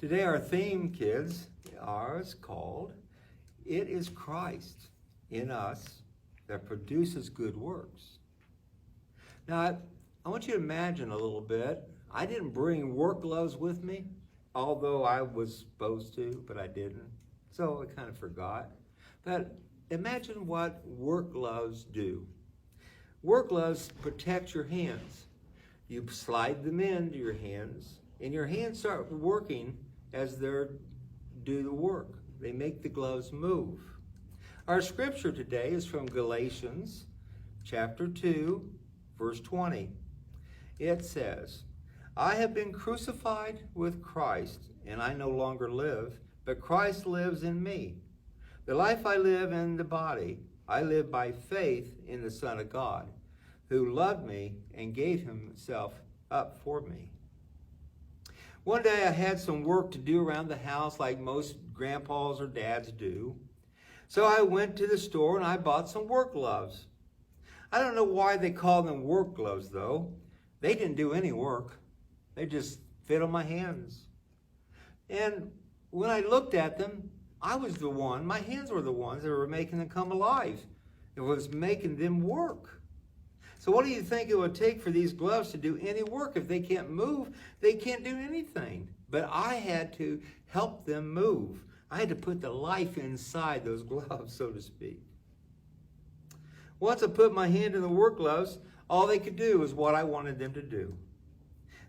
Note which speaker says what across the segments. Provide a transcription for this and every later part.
Speaker 1: Today our theme, kids, is called, It is Christ in Us that Produces Good Works. Now, I want you to imagine a little bit. I didn't bring work gloves with me, although I was supposed to, but I didn't. So I kind of forgot. But imagine what work gloves do. Work gloves protect your hands. You slide them into your hands, and your hands start working as they do the work. They make the gloves move. Our scripture today is from Galatians chapter 2, verse 20. It says, I have been crucified with Christ, and I no longer live, but Christ lives in me. The life I live in the body, I live by faith in the Son of God, who loved me and gave himself up for me. One day I had some work to do around the house like most grandpas or dads do. So I went to the store and I bought some work gloves. I don't know why they call them work gloves though. They didn't do any work. They just fit on my hands. And when I looked at them, my hands were the ones that were making them come alive. It was making them work. So what do you think it would take for these gloves to do any work? If they can't move, they can't do anything. But I had to help them move. I had to put the life inside those gloves, so to speak. Once I put my hand in the work gloves, all they could do was what I wanted them to do.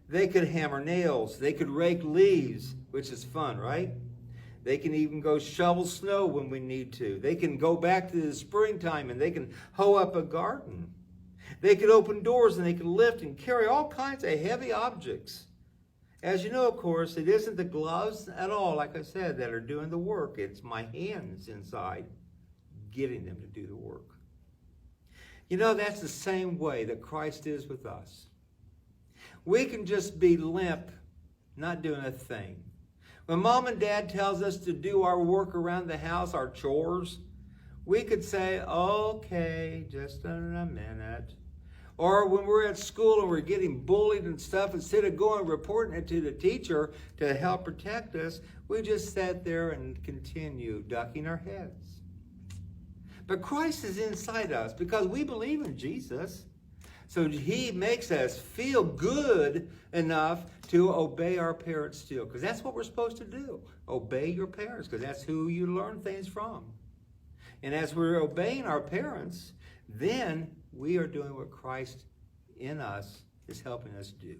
Speaker 1: They could hammer nails. They could rake leaves, which is fun, right? They can even go shovel snow when we need to. They can go back to the springtime and they can hoe up a garden. They could open doors and they could lift and carry all kinds of heavy objects. As you know, of course, it isn't the gloves at all, like I said, that are doing the work. It's my hands inside getting them to do the work. You know, that's the same way that Christ is with us. We can just be limp, not doing a thing. When mom and dad tells us to do our work around the house, our chores, we could say, okay, just in a minute. Or when we're at school and we're getting bullied and stuff, instead of going and reporting it to the teacher to help protect us, we just sat there and continue ducking our heads. But Christ is inside us because we believe in Jesus. So he makes us feel good enough to obey our parents still. Because that's what we're supposed to do. Obey your parents, because that's who you learn things from. And as we're obeying our parents, then we are doing what Christ in us is helping us do.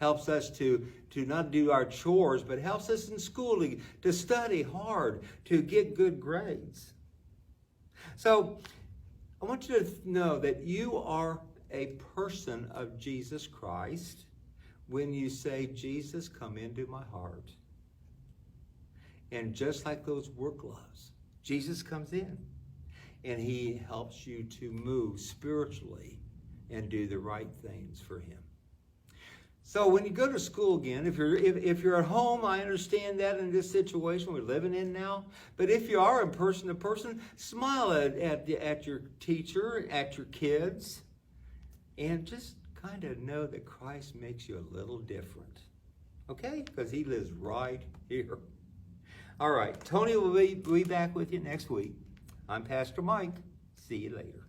Speaker 1: Helps us to not do our chores, but helps us in school to study hard, to get good grades. So I want you to know that you are a person of Jesus Christ when you say, Jesus, come into my heart. And just like those work gloves, Jesus comes in and he helps you to move spiritually and do the right things for him. So when you go to school again, if you're at home, I understand that in this situation we're living in now. But if you are in person to person, smile at your teacher, at your kids, and just kind of know that Christ makes you a little different. Okay? Because he lives right here. All right. Tony will be back with you next week. I'm Pastor Mike. See you later.